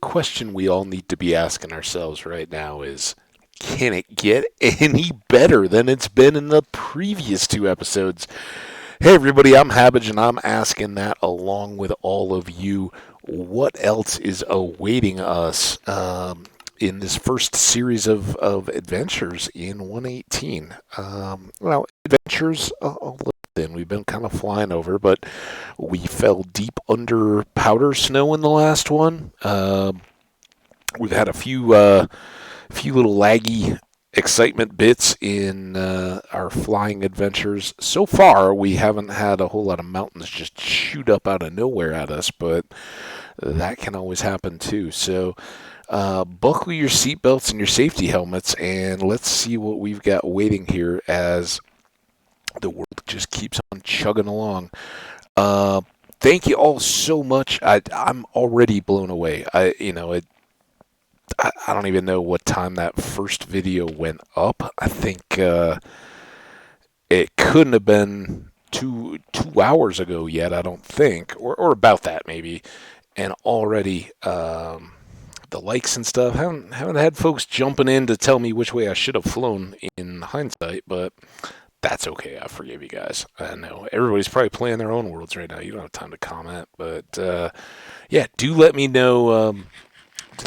question we all need to be asking ourselves right now is, can it get any better than it's been in the previous two episodes? Hey, everybody, I'm Habbage, and I'm asking that along with all of you. What else is awaiting us in this first series of adventures in 118? Adventures a little thin. We've been kind of flying over, but we fell deep under powder snow in the last one. We've had a few little laggy excitement bits in our flying adventures. So far, we haven't had a whole lot of mountains just shoot up out of nowhere at us, but that can always happen too. So buckle your seatbelts and your safety helmets, and let's see what we've got waiting here as the world just keeps on chugging along. Uh, Thank you all so much. I'm already blown away. I don't even know what time that first video went up. I think it couldn't have been two hours ago yet. I don't think, or about that maybe. And already the likes and stuff haven't had folks jumping in to tell me which way I should have flown in hindsight, but that's okay. I forgive you guys. I know everybody's probably playing their own worlds right now. You don't have time to comment, but yeah, do let me know.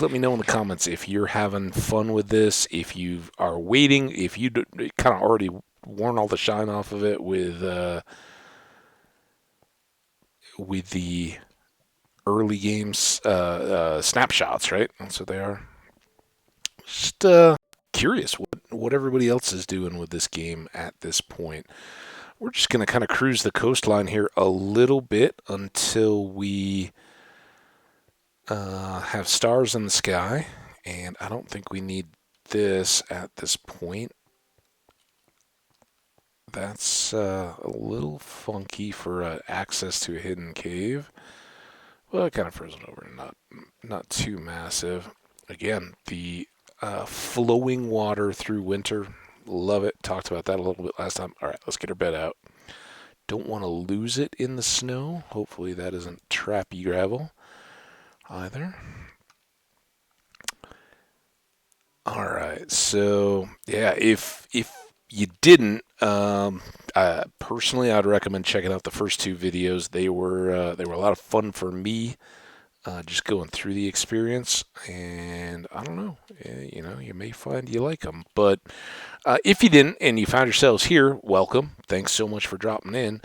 Let me know in the comments if you're having fun with this, if you are waiting, if you kind of already worn all the shine off of it with the early games snapshots, right? That's what they are. Just curious what everybody else is doing with this game at this point. We're just going to kind of cruise the coastline here a little bit until we have stars in the sky, and I don't think we need this at this point. That's a little funky for access to a hidden cave. Well, kind of frozen over, not too massive. Again, the flowing water through winter, love it. Talked about that a little bit last time. All right, let's get our bed out. Don't want to lose it in the snow. Hopefully that isn't trappy gravel either. All right, so yeah, if you didn't, personally, I'd recommend checking out the first two videos. They were a lot of fun for me, just going through the experience. And I don't know, you may find you like them. But if you didn't and you found yourselves here, welcome. Thanks so much for dropping in.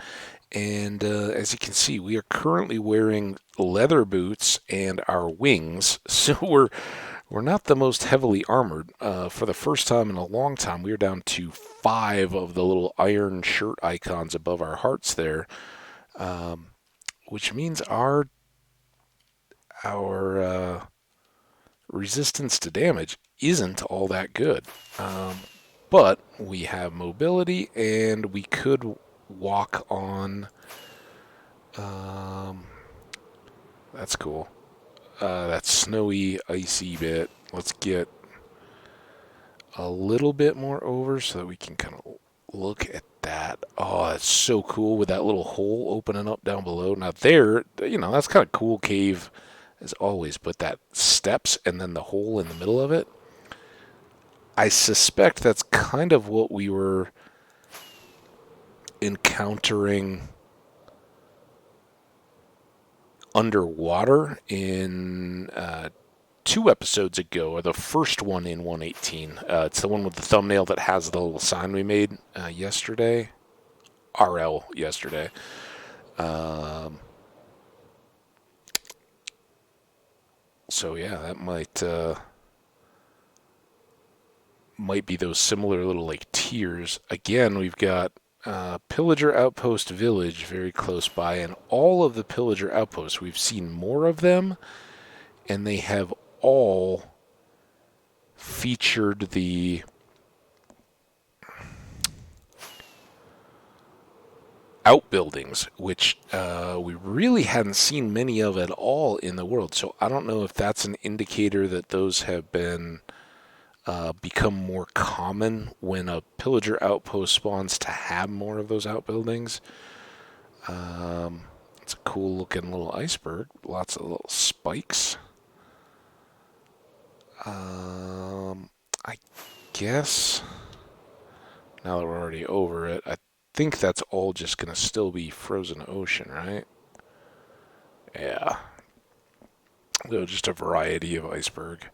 And as you can see, we are currently wearing leather boots and our wings, so we're not the most heavily armored. For the first time in a long time, we're down to 5 of the little iron shirt icons above our hearts there, which means our resistance to damage isn't all that good. But we have mobility, and we could walk on. That's cool. That snowy, icy bit. Let's get a little bit more over so that we can kind of look at that. Oh, that's so cool with that little hole opening up down below. Now there, that's kind of cool cave as always, but that steps and then the hole in the middle of it, I suspect that's kind of what we were encountering underwater in 2 episodes ago, or the first one in 118. It's the one with the thumbnail that has the little sign we made yesterday. RL yesterday. So yeah, that might be those similar little like tiers. Again, we've got Pillager Outpost Village very close by, and all of the Pillager Outposts, we've seen more of them, and they have all featured the outbuildings, which we really hadn't seen many of at all in the world. So I don't know if that's an indicator that those have been become more common when a pillager outpost spawns to have more of those outbuildings. It's a cool looking little iceberg. Lots of little spikes. I guess now that we're already over it, I think that's all just gonna still be frozen ocean, right? Yeah. So just a variety of iceberg.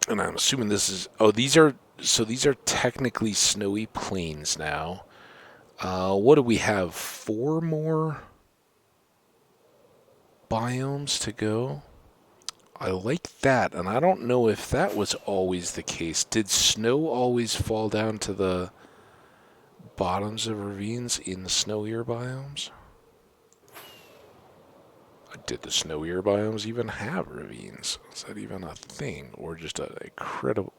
And I'm assuming this is. Oh, these are. So these are technically snowy plains now. What do we have? Four more biomes to go? I like that, and I don't know if that was always the case. Did snow always fall down to the bottoms of ravines in the snowier biomes? Did the snowier biomes even have ravines? Is that even a thing? Or just an incredible...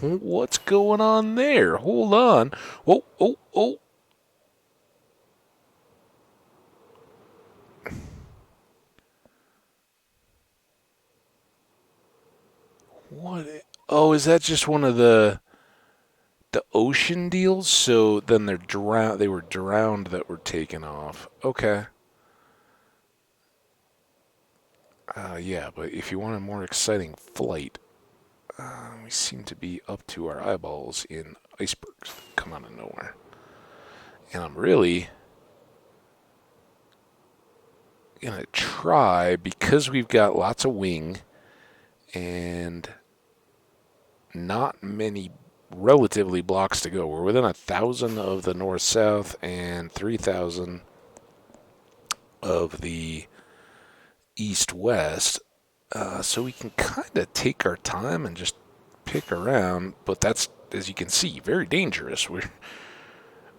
What's going on there? Hold on. Oh, oh, oh. What? Oh, is that just one of the ocean deals? So then they're drowned. They were drowned that were taken off. Okay. Yeah, but if you want a more exciting flight, we seem to be up to our eyeballs in icebergs that come out of nowhere. And I'm really gonna try, because we've got lots of wing and not many relatively blocks to go. We're within 1,000 of the north-south and 3,000 of the east-west. So we can kind of take our time and just pick around, but that's, as you can see, very dangerous.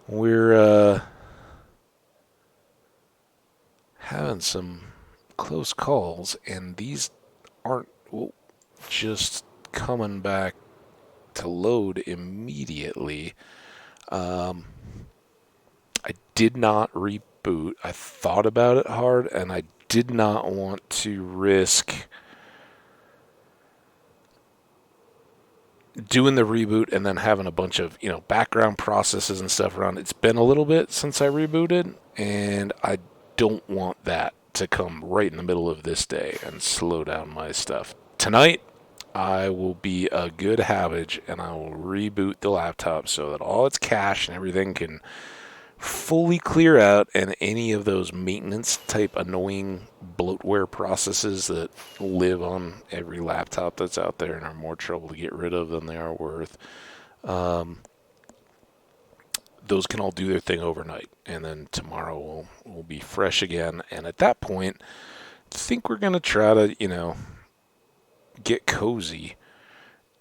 We're having some close calls, and these aren't just coming back to load immediately. I did not reboot. I thought about it hard, and I did not want to risk doing the reboot and then having a bunch of, background processes and stuff around. It's been a little bit since I rebooted, and I don't want that to come right in the middle of this day and slow down my stuff. Tonight, I will be a good Havage, and I will reboot the laptop so that all its cache and everything can fully clear out, and any of those maintenance type annoying bloatware processes that live on every laptop that's out there and are more trouble to get rid of than they are worth, those can all do their thing overnight, and then tomorrow we'll be fresh again. And at that point, I think we're gonna try to get cozy,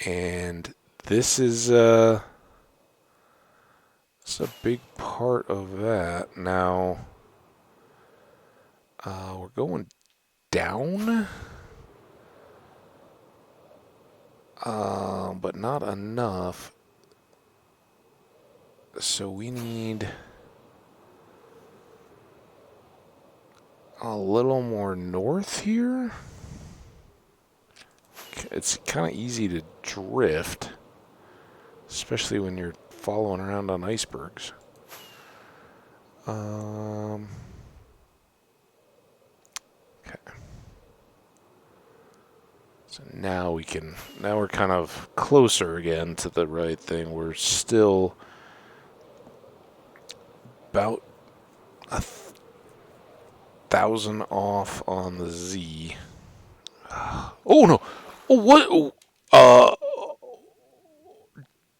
and this is it's a big part of that. Now, we're going down, but not enough. So we need a little more north here. It's kind of easy to drift, especially when you're following around on icebergs. Okay. So now we're kind of closer again to the right thing. We're still about 1,000 off on the Z. Oh no! Oh, what? Oh,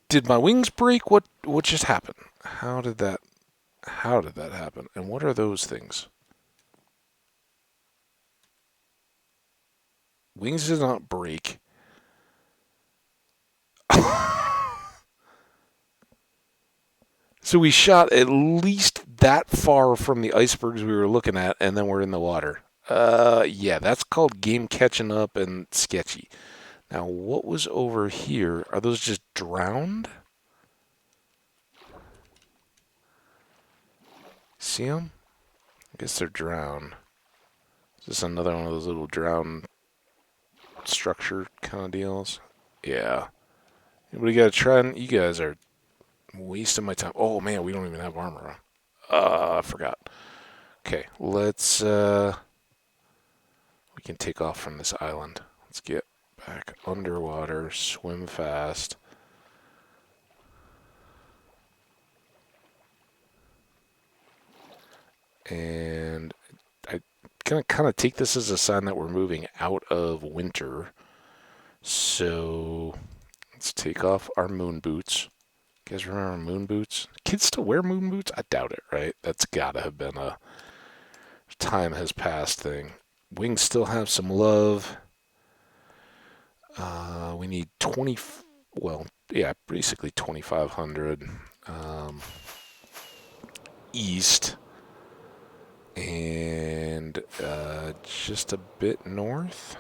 did my wings break? What just happened? How did that happen? And what are those things? Wings did not break. So we shot at least that far from the icebergs we were looking at, and then we're in the water. Yeah, that's called game catching up and sketchy. Now, what was over here? Are those just drowned? See them? I guess they're drowned. Is this another one of those little drown structure kind of deals? Yeah. Anybody got to try? You guys are wasting my time. Oh man, we don't even have armor on. I forgot. Okay, let's we can take off from this island. Let's get back underwater, swim fast. And I gonna kind of take this as a sign that we're moving out of winter. So let's take off our moon boots. You guys remember moon boots? Kids still wear moon boots? I doubt it, right? That's gotta have been a time has passed thing. Wings still have some love. We need 20, well, yeah, basically 2,500 east and just a bit north.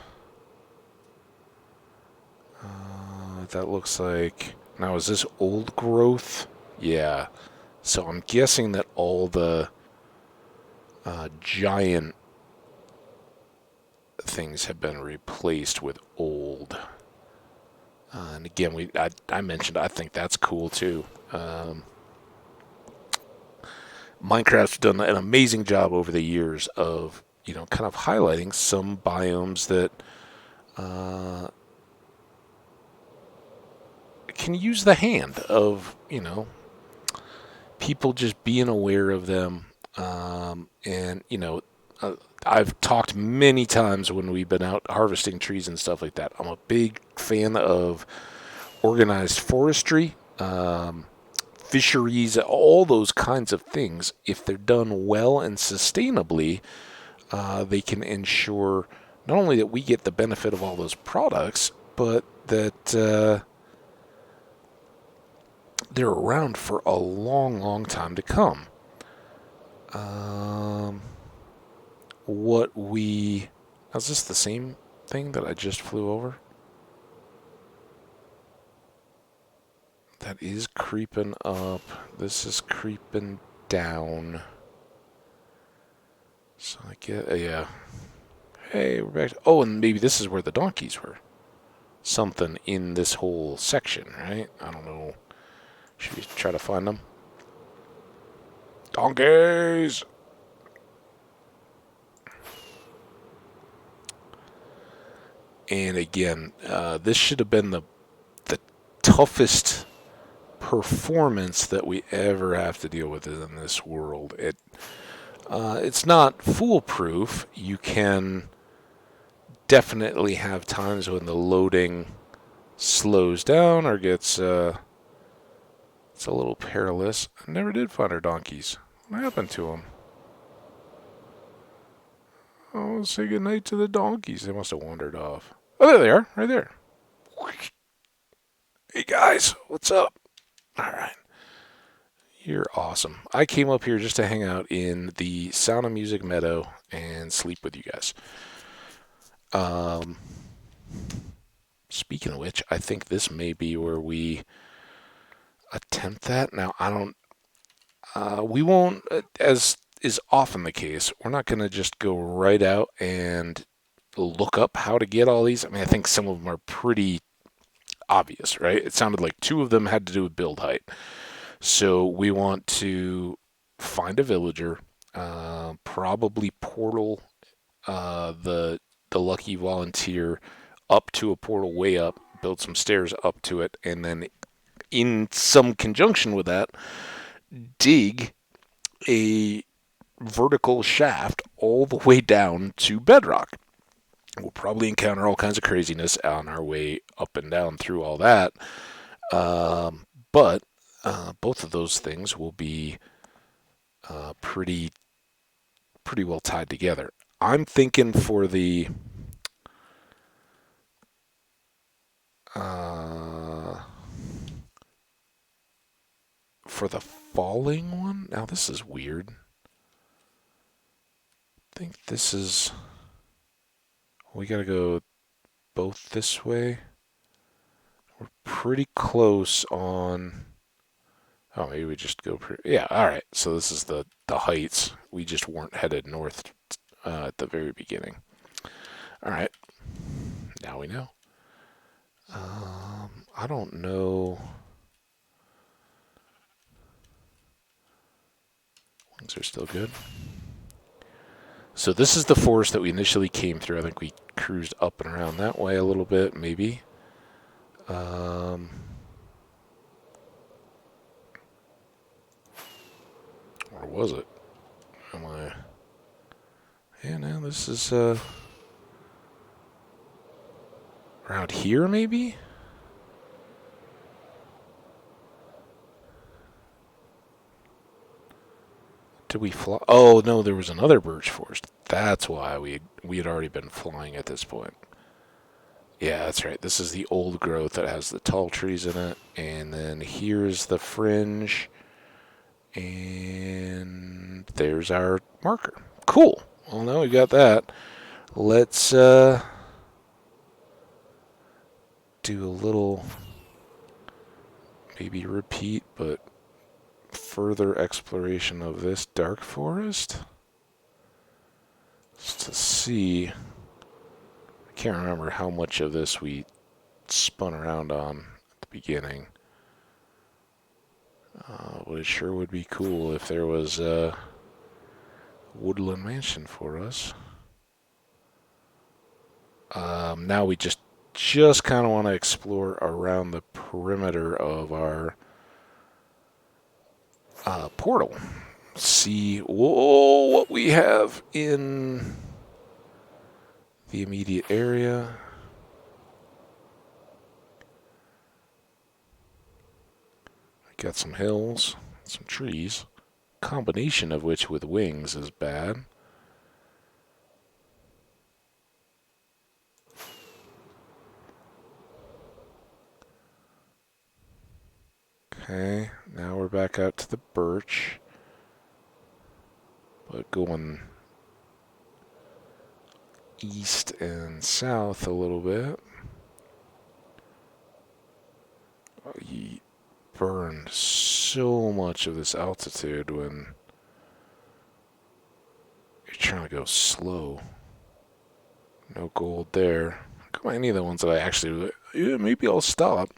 That looks like, now is this old growth? Yeah. So I'm guessing that all the giant things have been replaced with old. And again, I mentioned I think that's cool too. Minecraft's done an amazing job over the years of kind of highlighting some biomes that can use the hand of people just being aware of them. And I've talked many times when we've been out harvesting trees and stuff like that. I'm a big fan of organized forestry, fisheries, all those kinds of things. If they're done well and sustainably, they can ensure not only that we get the benefit of all those products, but that they're around for a long, long time to come. Is this the same thing that I just flew over? That is creeping up. This is creeping down. So I get, yeah. Hey, we're back. Oh, and maybe this is where the donkeys were. Something in this whole section, right? I don't know. Should we try to find them? Donkeys! And again, this should have been the toughest performance that we ever have to deal with in this world. It's not foolproof. You can definitely have times when the loading slows down or gets it's a little perilous. I never did find our donkeys. What happened to them? Oh, say goodnight to the donkeys. They must have wandered off. Oh, there they are, right there. Hey guys, what's up? All right. You're awesome. I came up here just to hang out in the Sound of Music meadow and sleep with you guys. Speaking of which, I think this may be where we attempt that. Now, I don't. We won't, as is often the case. We're not going to just go right out and look up how to get all these. I mean, I think some of them are pretty obvious, right? It sounded like two of them had to do with build height. So we want to find a villager, probably portal the lucky volunteer up to a portal way up, build some stairs up to it, and then in some conjunction with that, dig a vertical shaft all the way down to bedrock. We'll probably encounter all kinds of craziness on our way up and down through all that. But both of those things will be pretty well tied together. I'm thinking uh, for the falling one. Now this is weird. I think this is. We gotta go both this way. We're pretty close on. Oh, maybe we just go. Yeah, all right. So this is the heights. We just weren't headed north at the very beginning. All right. Now we know. I don't know. Wings are still good. So this is the forest that we initially came through. I think we cruised up and around that way a little bit, maybe. Or was it? Am I... Yeah, no, this is, around here, maybe? Did we fly? Oh, no, there was another birch forest. That's why we had already been flying at this point. Yeah, that's right. This is the old growth that has the tall trees in it. And then here's the fringe. And there's our marker. Cool. Well, now we got that. Let's do a little, maybe repeat, but further exploration of this dark forest. Just to see. I can't remember how much of this we spun around on at the beginning. But it sure would be cool if there was a woodland mansion for us. Now we just kind of want to explore around the perimeter of our portal. See what we have in the immediate area. Got some hills, some trees, combination of which with wings is bad. Okay, now we're back out to the birch, but going east and south a little bit. You burned so much of this altitude when you're trying to go slow. No gold there. Come on, any of the ones that I actually, yeah, maybe I'll stop.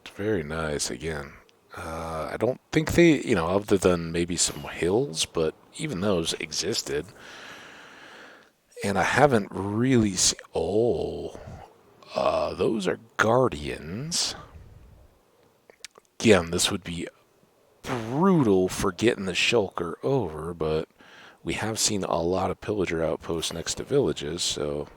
It's very nice again. I don't think they, other than maybe some hills, but even those existed. And I haven't really seen. Oh, those are guardians. Again, this would be brutal for getting the shulker over, but we have seen a lot of pillager outposts next to villages, so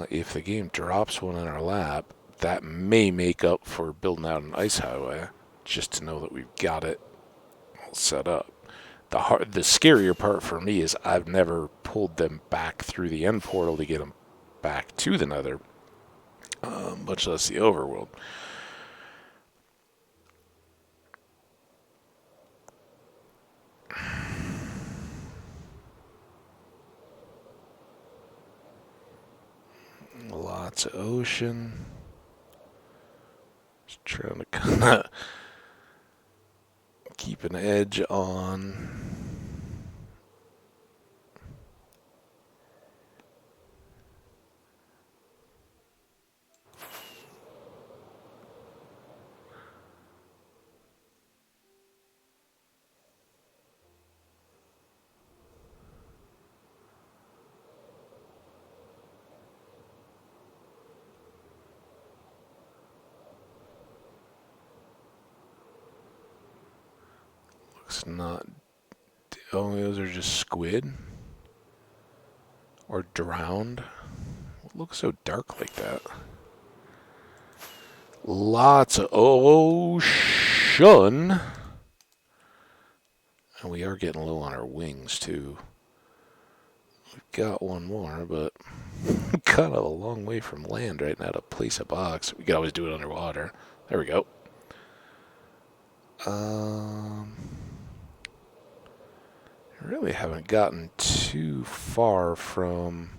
if the game drops one in our lap, that may make up for building out an ice highway, just to know that we've got it all set up. The scarier part for me is I've never pulled them back through the end portal to get them back to the Nether, much less the overworld. Lots of ocean. Just trying to kind of keep an edge on. Looks not. Oh, those are just squid? Or drowned? What looks so dark like that? Lots of ocean. And we are getting low on our wings, too. We've got one more, but kind of a long way from land right now to place a box. We could always do it underwater. There we go. I really haven't gotten too far from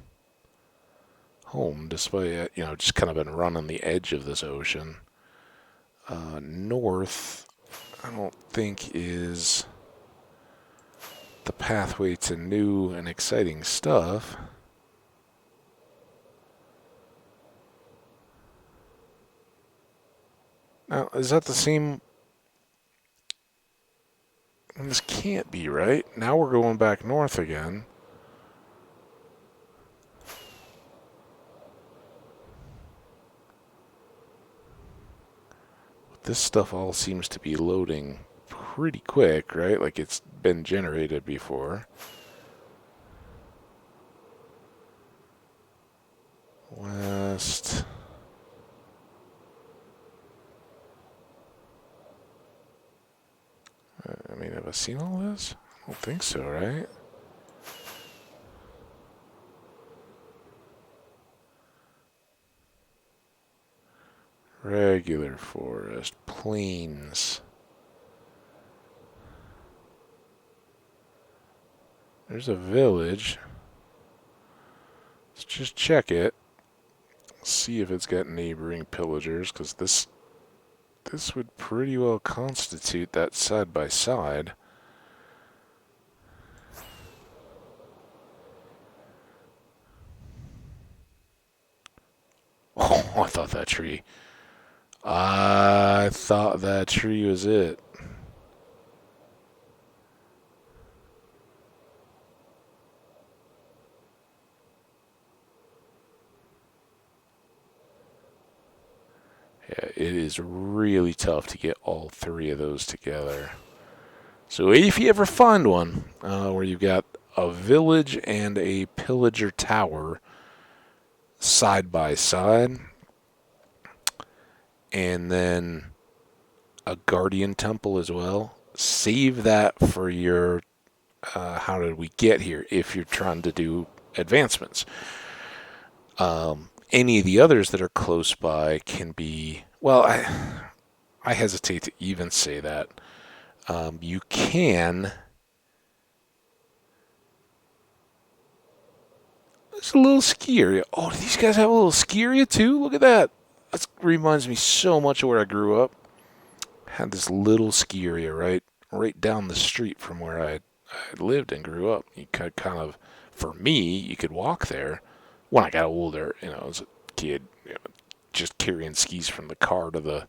home, despite, just kind of been running the edge of this ocean. North, I don't think is the pathway to new and exciting stuff. Now, is that the same? This can't be, right? Now we're going back north again. This stuff all seems to be loading pretty quick, right? Like it's been generated before. West. I mean, have I seen all this? I don't think so, right? Regular forest, plains. There's a village. Let's just check it. See if it's got neighboring pillagers, because this would pretty well constitute that side by side. Oh, I thought that tree. I thought that tree was it. Yeah, it is really tough to get all three of those together. So if you ever find one where you've got a village and a pillager tower side by side, and then a guardian temple as well, save that for your how did we get here if you're trying to do advancements. Any of the others that are close by can be, well, I hesitate to even say that. You can. It's a little ski area. Oh, do these guys have a little ski area too? Look at that. That reminds me so much of where I grew up. Had this little ski area right down the street from where I lived and grew up. You could kind of, for me, you could walk there. When I got older, as a kid, just carrying skis from the car to the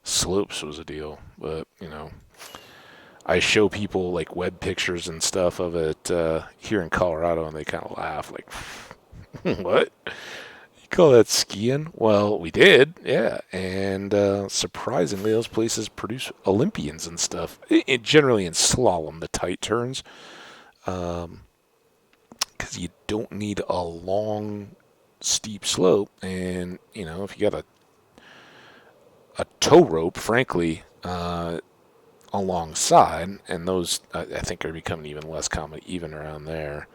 slopes was a deal. But I show people like web pictures and stuff of it here in Colorado, and they kind of laugh, like, "What? You call that skiing?" Well, we did, yeah. And surprisingly, those places produce Olympians and stuff. Generally in slalom, the tight turns, because you don't need a long, steep slope, and if you got a tow rope, frankly. Alongside, and those I think are becoming even less common even around there.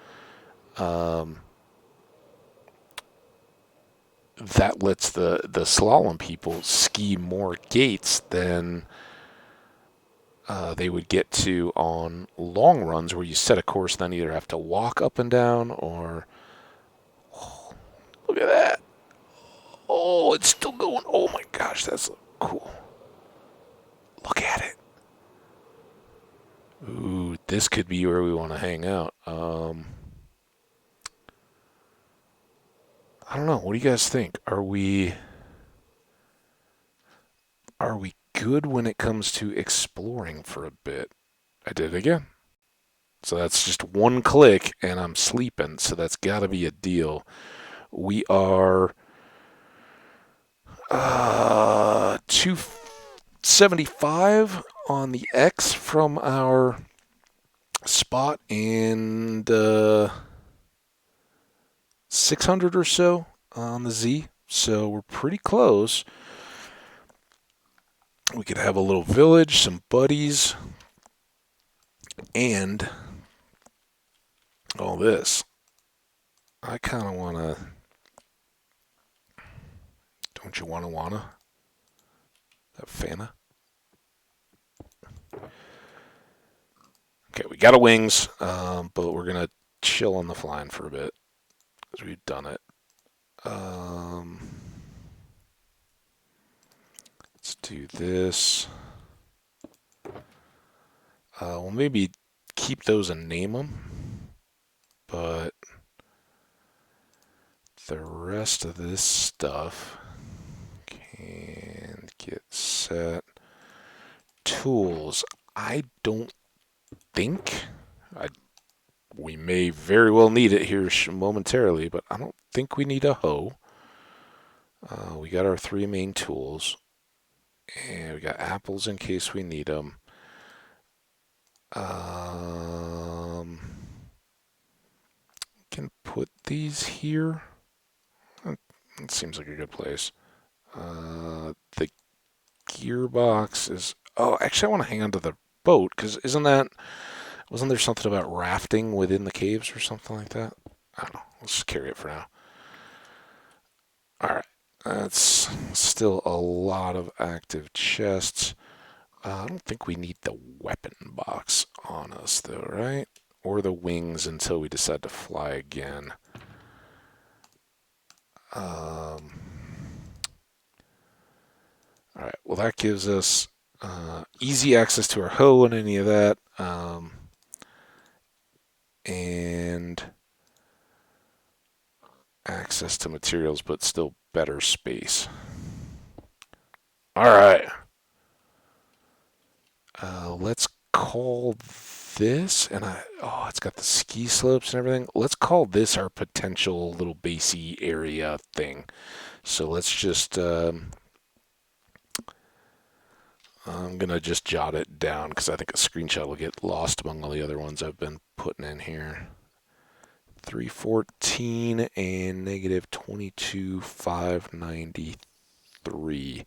That lets the slalom people ski more gates than they would get to on long runs where you set a course, then either have to walk up and down or. Oh, look at that! Oh, it's still going. Oh my gosh, that's cool. Look at it. Ooh, this could be where we want to hang out. I don't know. What do you guys think? Are we good when it comes to exploring for a bit? I did it again. So that's just one click and I'm sleeping. So that's got to be a deal. We are 275 on the X from our spot and 600 or so on the Z. So we're pretty close. We could have a little village, some buddies, and all this. I kind of want to. Don't you wanna? That Fana? Okay, we got our wings, but we're going to chill on the flying for a bit because we've done it. Let's do this. We'll maybe keep those and name them, but the rest of this stuff can get set. Tools. I don't think. I, we may very well need it here momentarily, but I don't think we need a hoe. We got our three main tools, and we got apples in case we need them. Can put these here. It seems like a good place. The gearbox is. Oh, actually, I want to hang on to the boat because wasn't there something about rafting within the caves or something like that? I don't know. Let's just carry it for now. All right. That's still a lot of active chests. I don't think we need the weapon box on us, though, right? Or the wings until we decide to fly again. All right. Well, that gives us easy access to our hoe and any of that. And access to materials, but still better space. All right. Let's call this, it's got the ski slopes and everything. Let's call this our potential little basey area thing. So let's just, I'm going to just jot it down because I think a screenshot will get lost among all the other ones I've been putting in here. 314 and negative 22,593.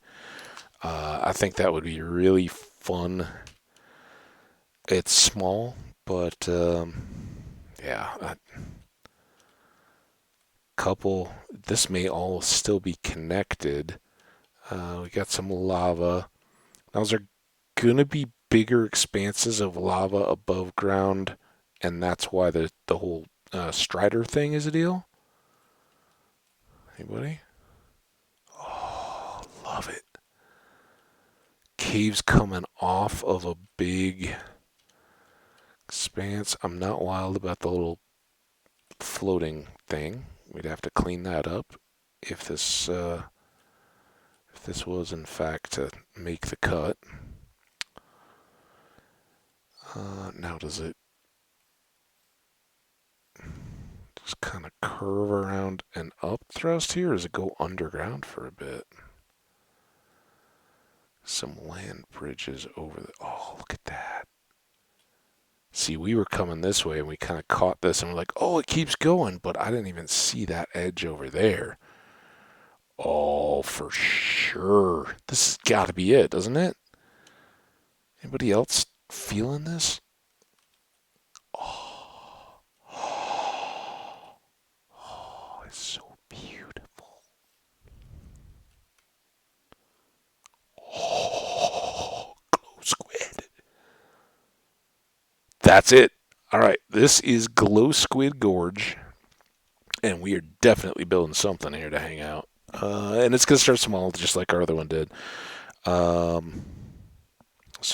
I think that would be really fun. It's small, but yeah, a couple. This may all still be connected. We got some lava. Those are gonna be bigger expanses of lava above ground, and that's why the whole Strider thing is a deal. Anybody? Oh, love it. Caves coming off of a big expanse. I'm not wild about the little floating thing. We'd have to clean that up if this was in fact to make the cut. Now does it just kind of curve around and up thrust here, or does it go underground for a bit? Some land bridges over the. Oh, look at that. See, we were coming this way and we kind of caught this and we're like, oh, it keeps going, but I didn't even see that edge over there. Oh, for sure. This has got to be it, doesn't it? Anybody else feeling this? Oh, oh, it's so beautiful. Oh, glow squid. That's it. All right, this is Glow Squid Gorge, and we are definitely building something here to hang out. And it's going to start small, just like our other one did. So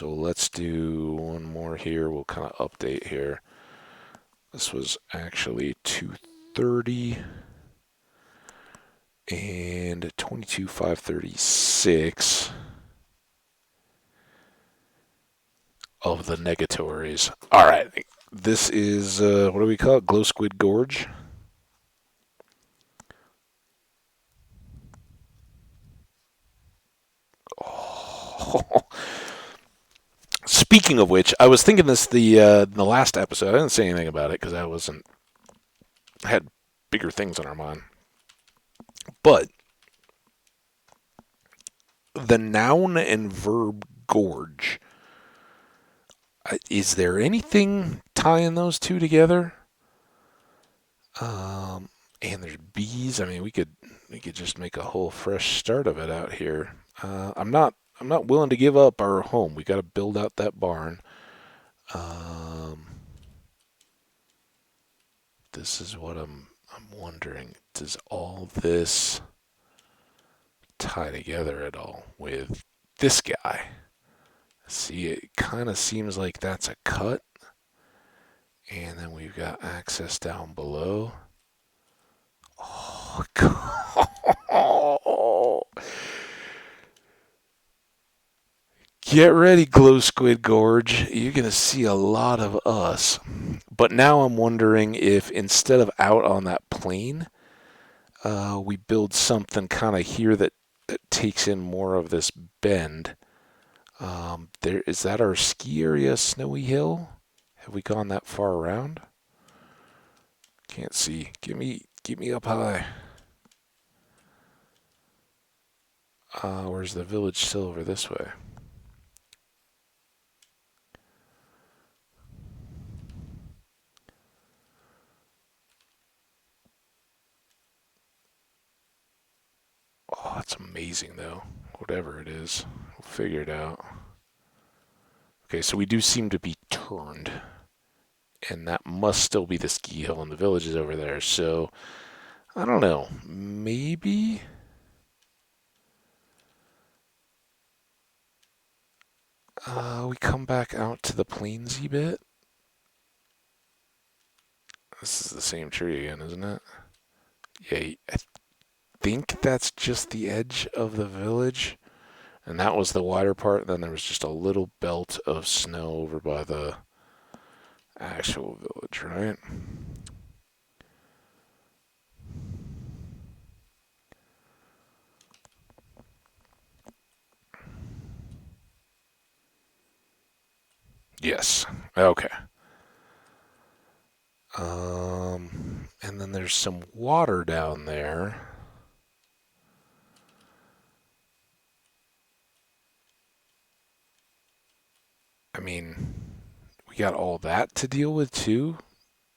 let's do one more here. We'll kind of update here. This was actually 230 and 22,536 of the negatories. All right, this is what do we call it? Glow Squid Gorge. Oh. Speaking of which, I was thinking this the last episode. I didn't say anything about it because I had bigger things on our mind. But the noun and verb gorge. Is there anything tying those two together? And there's bees. I mean, we could just make a whole fresh start of it out here. I'm not willing to give up our home. We got to build out that barn. This is what I'm wondering. Does all this tie together at all with this guy? See, it kind of seems like that's a cut. And then we've got access down below. Oh, get ready, Glow Squid Gorge. You're going to see a lot of us. But now I'm wondering if instead of out on that plane, we build something kind of here that takes in more of this bend. There is that our ski area, Snowy Hill? Have we gone that far around? Can't see. Get me up high. Where's the village still over this way? Oh, it's amazing though. Whatever it is, we'll figure it out. Okay, so we do seem to be turned, and that must still be the ski hill, and the village is over there. So I don't know. Maybe we come back out to the plainsy bit. This is the same tree again, isn't it? Yeah, I think that's just the edge of the village. And that was the wider part. And then there was just a little belt of snow over by the actual village, right? Yes. Okay. And then there's some water down there. I mean, we got all that to deal with too,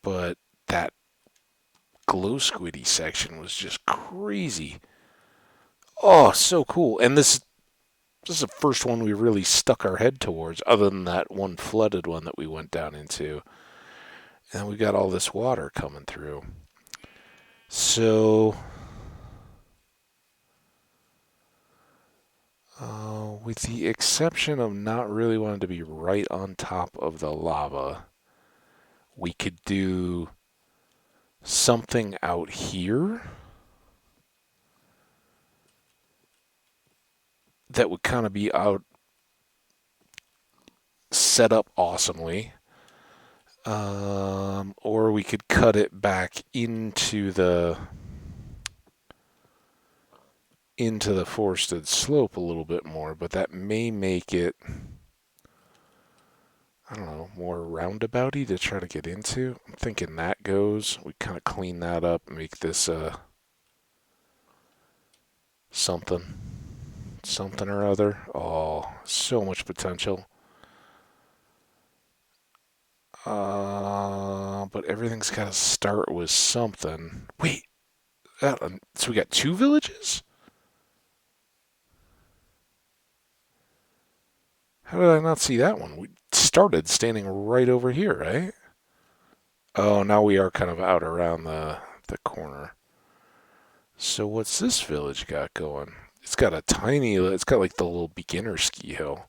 but that glow squiddy section was just crazy. Oh, so cool. And this is the first one we really stuck our head towards, other than that one flooded one that we went down into. And we got all this water coming through. So, with the exception of not really wanting to be right on top of the lava, we could do something out here that would kind of be out set up awesomely. Or we could cut it back into the forested slope a little bit more, but that may make it, I don't know, more roundabouty to try to get into. I'm thinking that goes. We kind of clean that up, make this something, something or other. Oh, so much potential. But everything's got to start with something. Wait, so we got two villages? How did I not see that one? We started standing right over here, right? Oh, now we are kind of out around the corner. So what's this village got going? It's got like the little beginner ski hill.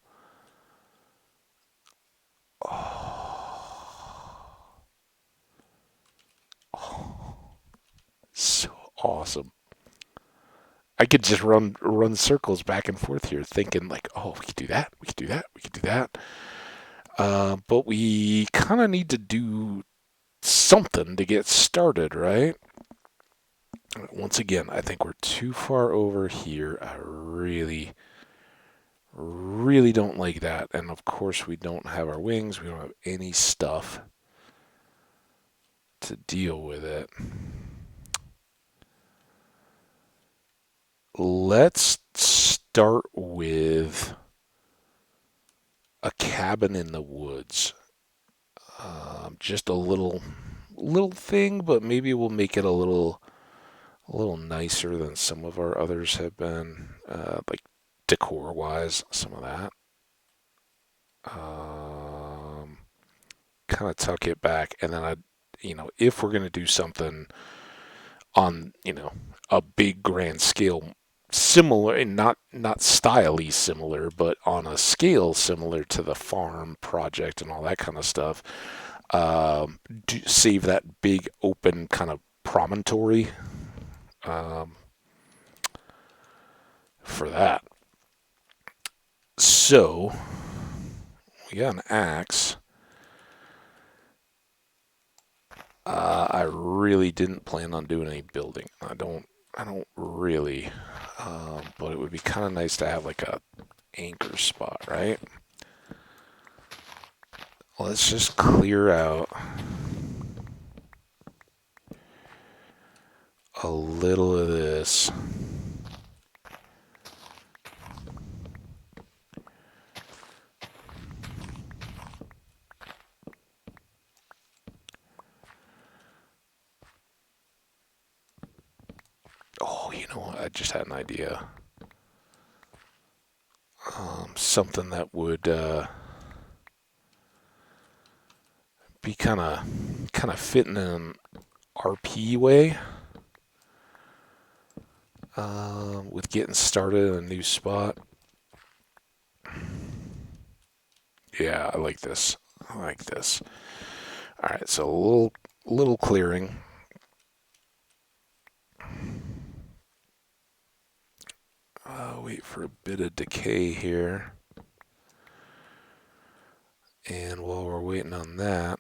Oh, oh, so awesome. I could just run circles back and forth here, thinking like, oh, we could do that, we could do that, we could do that. But we kind of need to do something to get started, right? Once again, I think we're too far over here. I really, really don't like that. And of course, we don't have our wings. We don't have any stuff to deal with it. Let's start with a cabin in the woods. Just a little thing, but maybe we'll make it a little nicer than some of our others have been, like decor wise. Some of that. Um, Kind of tuck it back, and then if we're gonna do something on, a big grand scale, similar, and not stylely similar, but on a scale similar to the farm project and all that kind of stuff. Save that big open kind of promontory um, for that. So we got an axe. I really didn't plan on doing any building. I don't really. But it would be kind of nice to have like a anchor spot, right? Let's just clear out a little of this. Oh, you know what? I just had an idea. Something that would be kind of fitting in an RP way with getting started in a new spot. Yeah, I like this. I like this. All right, so a little clearing. Wait for a bit of decay here. And while we're waiting on that,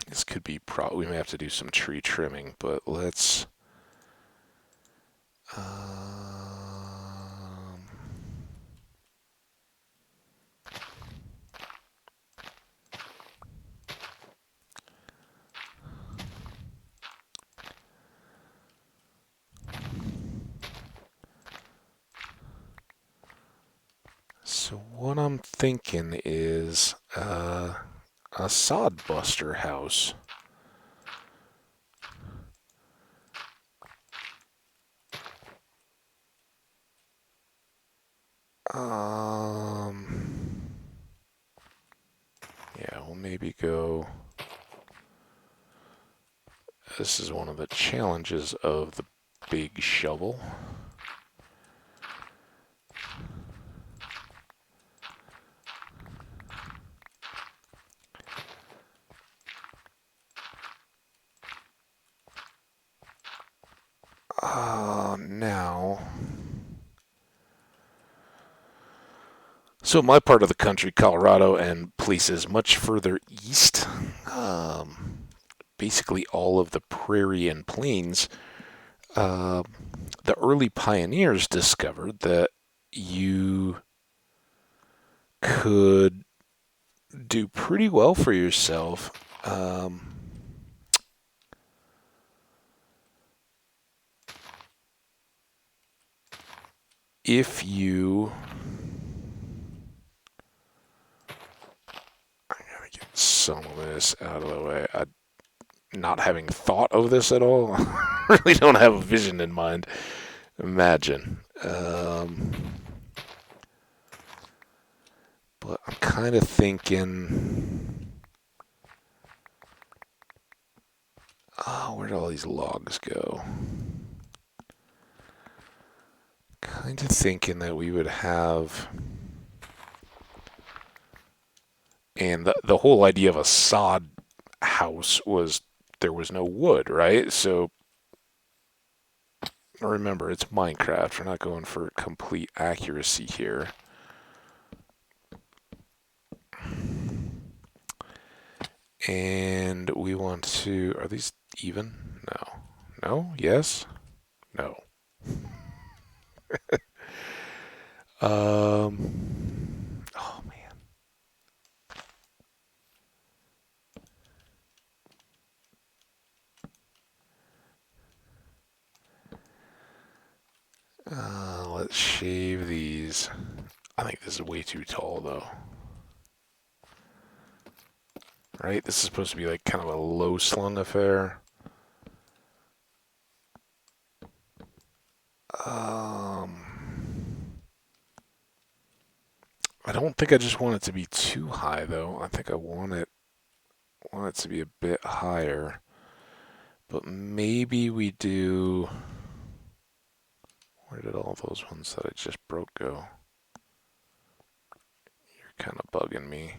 this could be we may have to do some tree trimming, but let's so what I'm thinking is a sod buster house. Yeah, we'll maybe go. This is one of the challenges of the big shovel. Now, so my part of the country, Colorado, and places much further east, basically all of the prairie and plains, uh, the early pioneers discovered that you could do pretty well for yourself if you. I gotta get some of this out of the way. Not having thought of this at all, really don't have a vision in mind. Imagine. But I'm kind of thinking, oh, where'd all these logs go? Kind of thinking that we would have, and the whole idea of a sod house was there was no wood, right? So remember, it's Minecraft. We're not going for complete accuracy here. And we want to, are these even? No. No? Yes? No. Oh man. Let's shave these. I think this is way too tall though. Right? This is supposed to be like kind of a low slung affair. I don't think I just want it to be too high though. I think I want it to be a bit higher. But maybe we do Where did all those ones that I just broke go? You're kind of bugging me.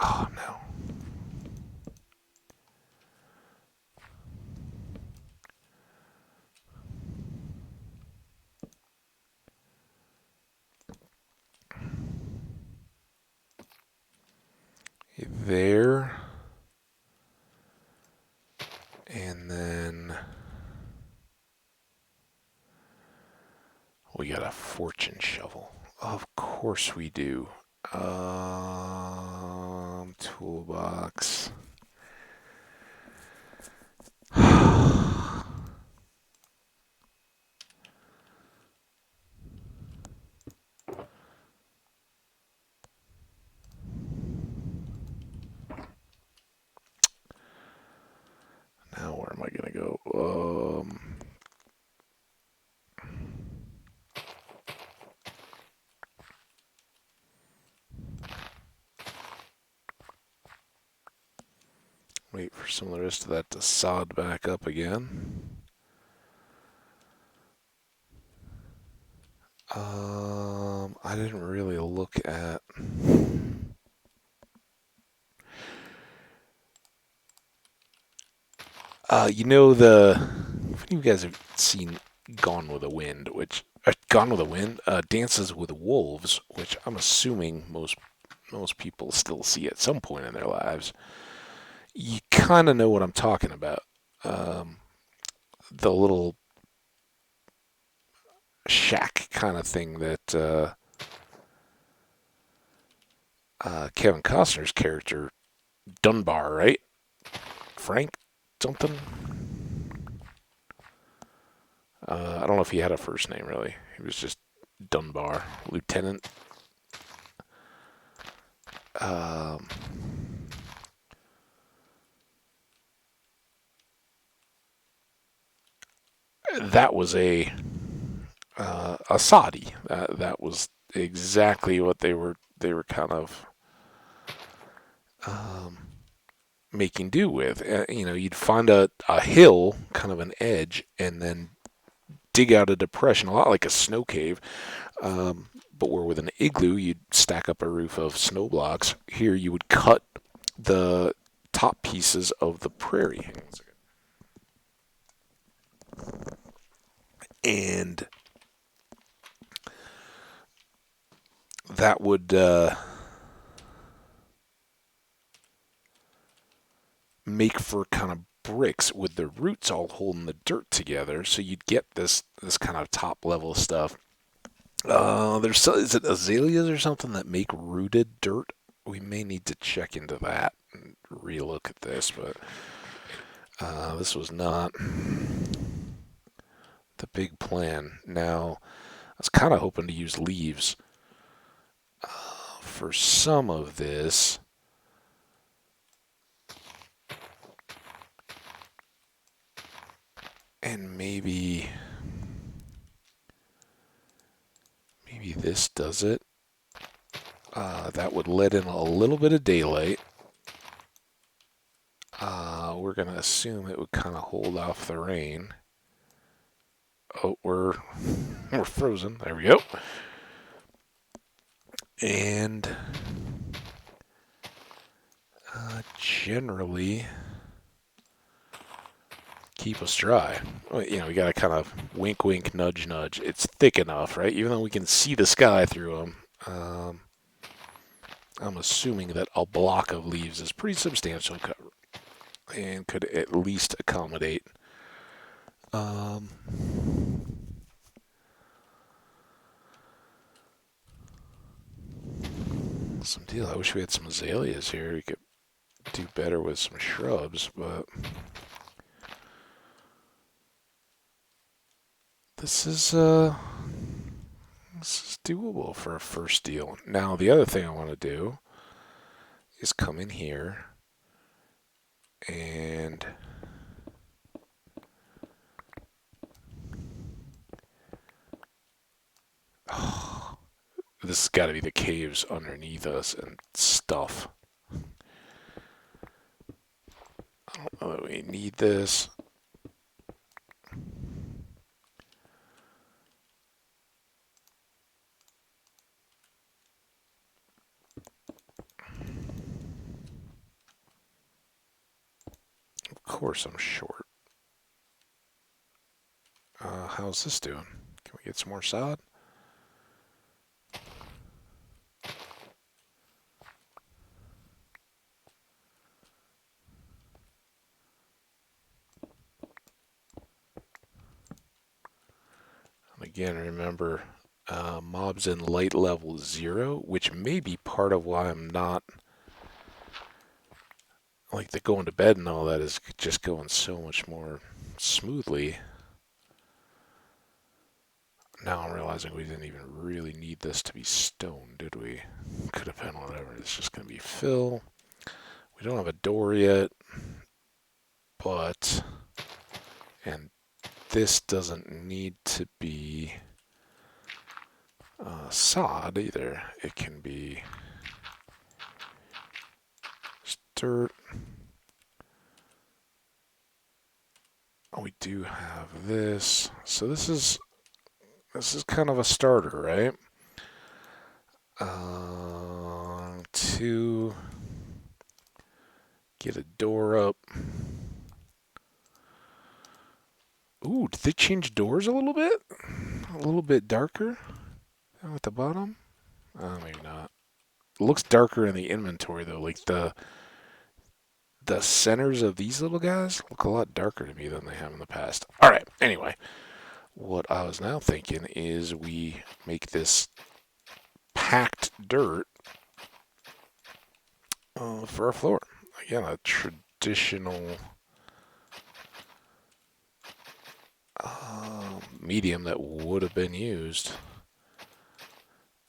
Oh no. There. And then we got a fortune shovel. Of course we do. Toolbox. Now where am I gonna go? Wait for some of the rest of that to sod back up again. I didn't really look at. You know if you guys have seen Gone with the Wind, Gone with the Wind, Dances with Wolves, which I'm assuming most people still see at some point in their lives. You kind of know what I'm talking about. The little shack kind of thing that Kevin Costner's character, Dunbar, right? Frank something? I don't know if he had a first name really. He was just Dunbar, Lieutenant. Um, that was a Saudi. That was exactly what they were kind of um, making do with. You'd find a hill, kind of an edge, and then dig out a depression, a lot like a snow cave. But where with an igloo, you'd stack up a roof of snow blocks. Here, you would cut the top pieces of the prairie. Hang on a second. And that would make for kind of bricks with the roots all holding the dirt together. So you'd get this kind of top level stuff. Is it azaleas or something that make rooted dirt? We may need to check into that and relook at this, but this was not the big plan. Now, I was kind of hoping to use leaves for some of this. And maybe this does it. That would let in a little bit of daylight. We're going to assume it would kind of hold off the rain. Oh, we're frozen. There we go. And generally keep us dry. We got to kind of wink, wink, nudge, nudge. It's thick enough, right? Even though we can see the sky through them. I'm assuming that a block of leaves is pretty substantial cover and could at least accommodate some deal. I wish we had some azaleas here. We could do better with some shrubs, but this is doable for a first deal. Now the other thing I want to do is come in here And oh, this has got to be the caves underneath us and stuff. I don't know that we need this. Of course I'm short. How's this doing? Can we get some more sod? And again, remember, mobs in light level 0, which may be part of why I'm not, like, the going to bed and all that is just going so much more smoothly. Now I'm realizing we didn't even really need this to be stone, did we? Could have been whatever. It's just going to be fill. We don't have a door yet, but... And this doesn't need to be sod either. It can be just dirt. Oh, we do have this. So this is kind of a starter, right? To get a door up. Ooh, did they change doors a little bit? A little bit darker down at the bottom? Maybe not. It looks darker in the inventory though. Like the centers of these little guys look a lot darker to me than they have in the past. All right. Anyway, what I was now thinking is we make this packed dirt for our floor. Again, a traditional medium that would have been used.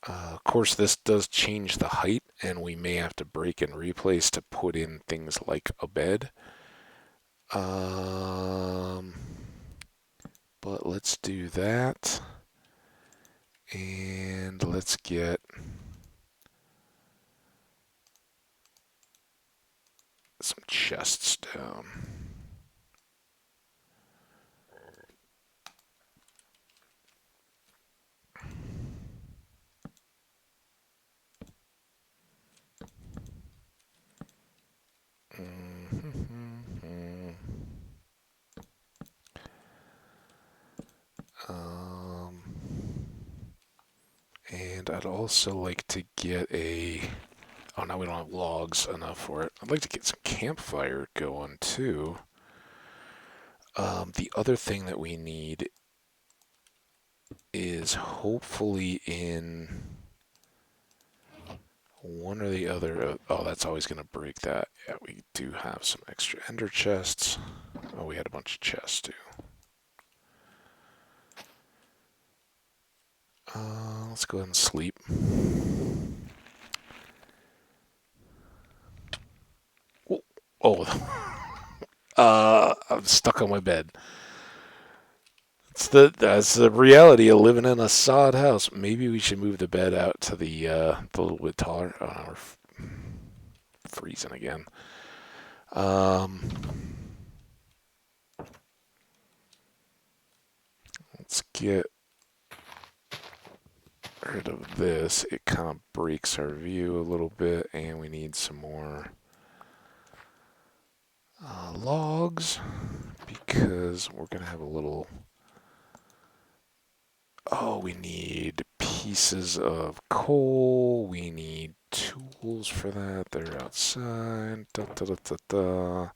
Of course, this does change the height, and we may have to break and replace to put in things like a bed. But let's do that. And let's get some chests down. And I'd also like to get a... Oh, now we don't have logs enough for it. I'd like to get some campfire going, too. The other thing that we need is hopefully in one or the other... Oh, that's always going to break that. Yeah, we do have some extra ender chests. Oh, we had a bunch of chests, too. Let's go ahead and sleep. Oh, I'm stuck on my bed. That's the reality of living in a sod house. Maybe we should move the bed out to the little bit taller. Oh, no, we're freezing again. Let's get rid of this. It kind of breaks our view a little bit, and we need some more logs because we're gonna have a little... Oh, we need pieces of coal. We need tools for that. They're outside. Da, da, da, da, da.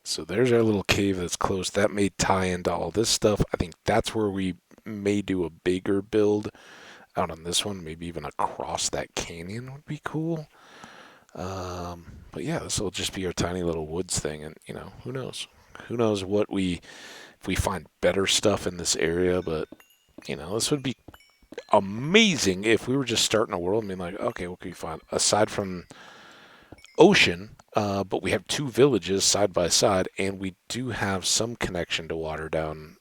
So there's our little cave that's closed. That may tie into all this stuff. I think that's where we may do a bigger build out on this one. Maybe even across that canyon would be cool. But yeah, this will just be our tiny little woods thing, and who knows? Who knows if we find better stuff in this area? But this would be amazing if we were just starting a world and being like, okay, what can we find aside from ocean? But we have two villages side by side, and we do have some connection to water down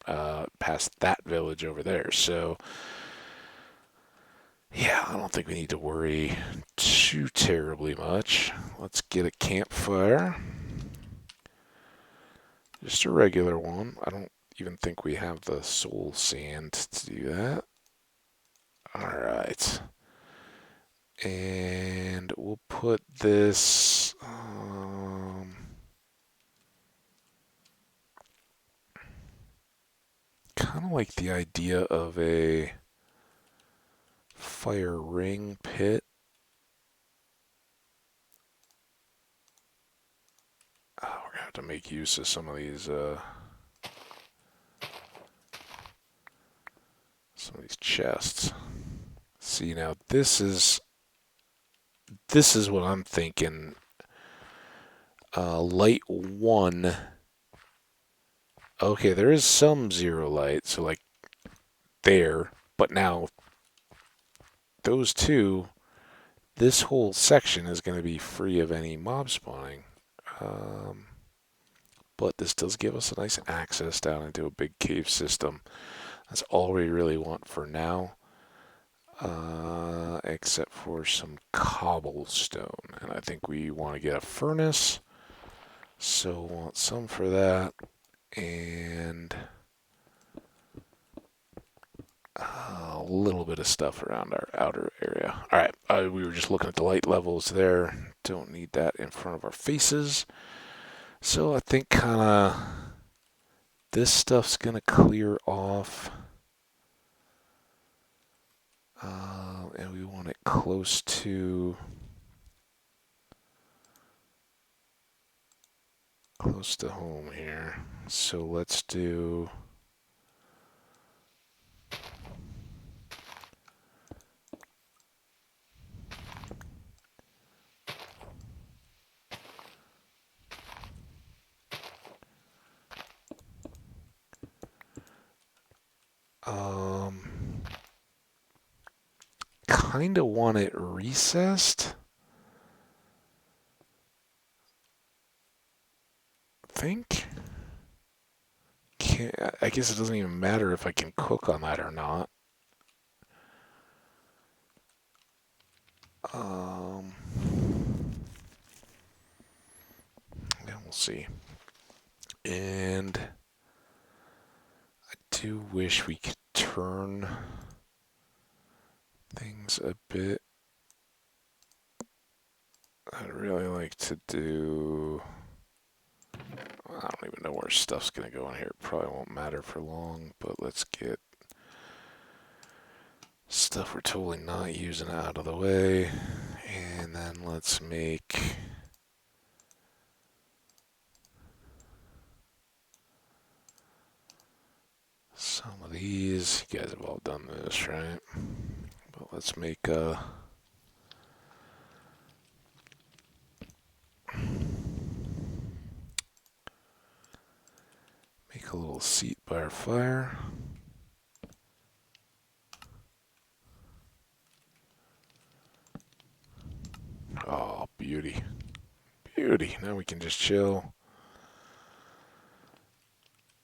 past that village over there. So yeah, I don't think we need to worry too terribly much. Let's get a campfire. Just a regular one. I don't even think we have the soul sand to do that. Alright. And we'll put this... kind of like the idea of a fire ring pit. Oh, we're gonna have to make use of some of these chests. See, now this is what I'm thinking. Light 1. Okay, there is some zero light, so like there, but now those two, this whole section is going to be free of any mob spawning. But this does give us a nice access down into a big cave system. That's all we really want for now, except for some cobblestone. And I think we want to get a furnace, so we'll want some for that. And a little bit of stuff around our outer area. All right, we were just looking at the light levels there. Don't need that in front of our faces. So I think kind of this stuff's going to clear off. And we want it close to home here. So let's do kind of want it recessed. Think. I guess it doesn't even matter if I can cook on that or not. Yeah, we'll see. And I do wish we could turn things a bit. I'd really like to do... I don't even know where stuff's going to go in here. It probably won't matter for long, but let's get stuff we're totally not using out of the way. And then let's make... some of these. You guys have all done this, right? But let's make a... make a little seat by our fire. Oh, beauty. Beauty. Now we can just chill.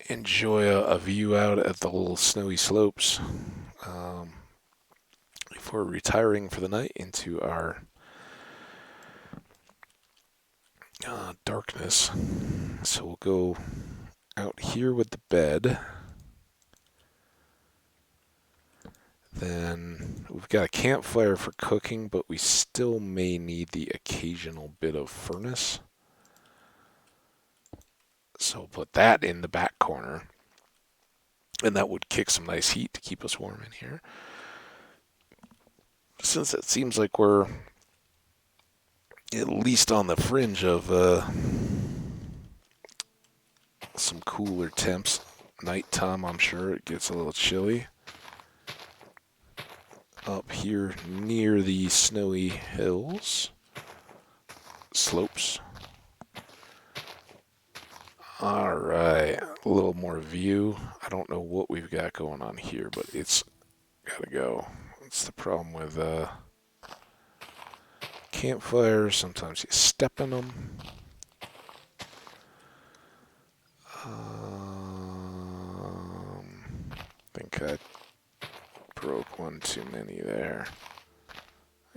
Enjoy a view out at the little snowy slopes before retiring for the night into our darkness. So we'll go out here with the bed. Then we've got a campfire for cooking, but we still may need the occasional bit of furnace. So we'll put that in the back corner. And that would kick some nice heat to keep us warm in here. Since it seems like we're at least on the fringe of some cooler temps. Nighttime, I'm sure it gets a little chilly. Up here near the snowy hills. slopes. All right, a little more view. I don't know what we've got going on here, but it's got to go. That's the problem with campfires. Sometimes you step in them. I think I broke one too many there.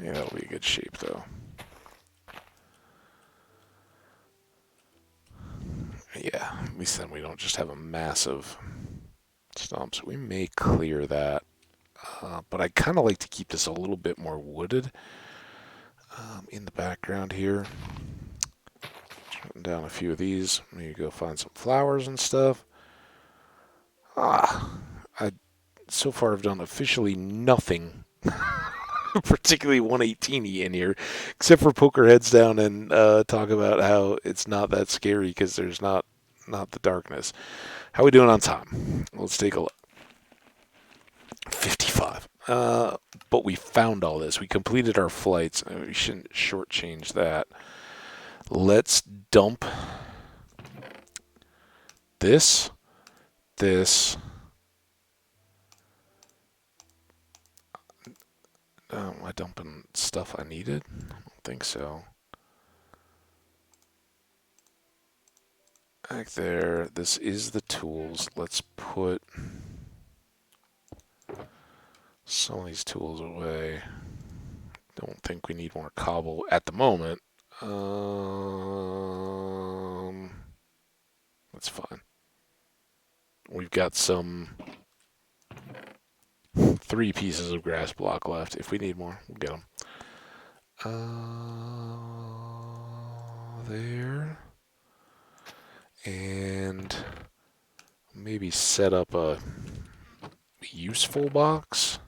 Yeah, that'll be a good shape though. Yeah, at least then we don't just have a massive stump. So we may clear that. But I kind of like to keep this a little bit more wooded in the background here. Shutting down a few of these. Maybe go find some flowers and stuff. I so far have done officially nothing particularly 118y in here, except for poke our heads down and talk about how it's not that scary because there's not the darkness. How are we doing on time? Let's take a look. 55. But we found all this. We completed our flights. We shouldn't shortchange that. Let's dump this. Am I dumping stuff I needed? I don't think so. Back there. This is the tools. Let's put some of these tools away. Don't think we need more cobble at the moment. That's fine. We've got some 3 pieces of grass block left. If we need more, we'll get them. There. And maybe set up a useful box.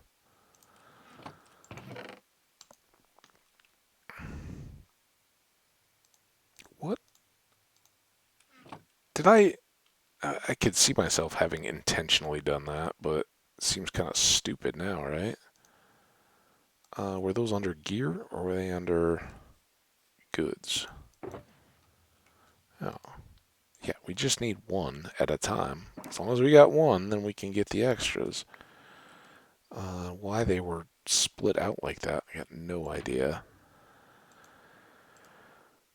What? Did I could see myself having intentionally done that, but it seems kind of stupid now, right? Were those under gear or were they under goods? Oh. Yeah, we just need one at a time. As long as we got one, then we can get the extras. Why they were split out like that, I got no idea.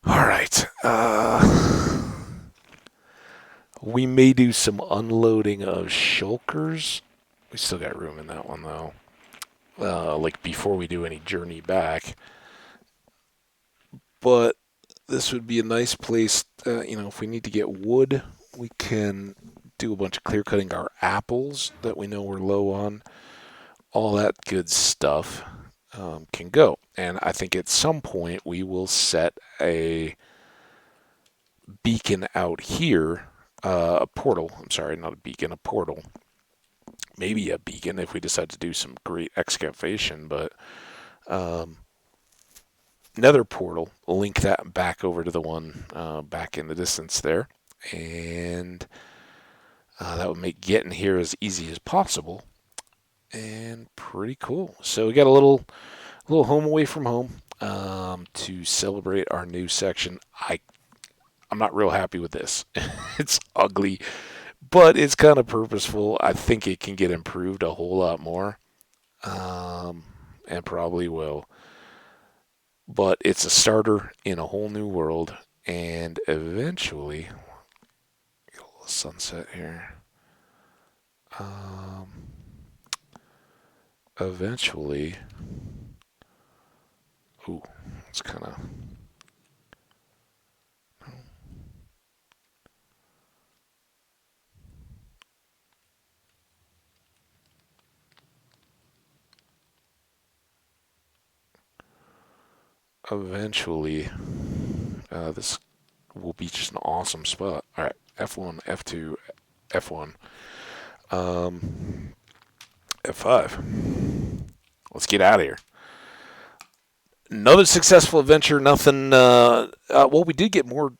Alright. We may do some unloading of shulkers. We still got room in that one, though. Like before we do any journey back. But this would be a nice place, if we need to get wood, we can do a bunch of clear cutting our apples that we know we're low on. All that good stuff can go. And I think at some point we will set a beacon out here, a portal. I'm sorry, not a beacon, a portal. Maybe a beacon if we decide to do some great excavation, but Nether Portal, link that back over to the one back in the distance there, and that would make getting here as easy as possible, and pretty cool. So we got a little home away from home to celebrate our new section. I'm not real happy with this. It's ugly, but it's kind of purposeful. I think it can get improved a whole lot more, and probably will. But it's a starter in a whole new world, and eventually, get a little sunset here. Eventually, ooh, it's kind of. Eventually, this will be just an awesome spot. All right, F1, F2, F1, F5. Let's get out of here. Another successful adventure. Nothing. Well, we did get more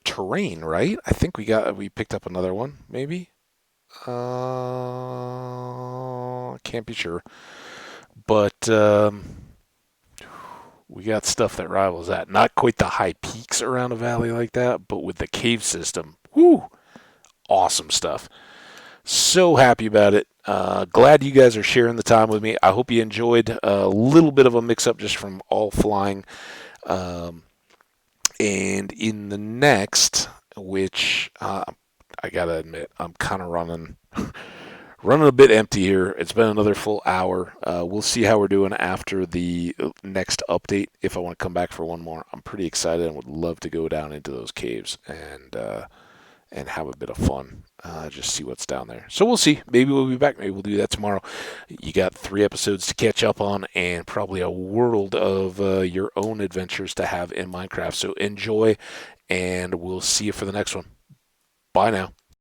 terrain, right? I think we picked up another one, maybe. Can't be sure, but We got stuff that rivals that. Not quite the high peaks around a valley like that, but with the cave system, whoo, awesome stuff. So happy about it. Glad you guys are sharing the time with me. I hope you enjoyed a little bit of a mix up just from all flying. Um, and in the next, which I gotta admit, I'm kind of running a bit empty here. It's been another full hour. We'll see how we're doing after the next update. If I want to come back for one more, I'm pretty excited and would love to go down into those caves and have a bit of fun. Just see what's down there. So we'll see. Maybe we'll be back. Maybe we'll do that tomorrow. You got 3 episodes to catch up on and probably a world of your own adventures to have in Minecraft. So enjoy, and we'll see you for the next one. Bye now.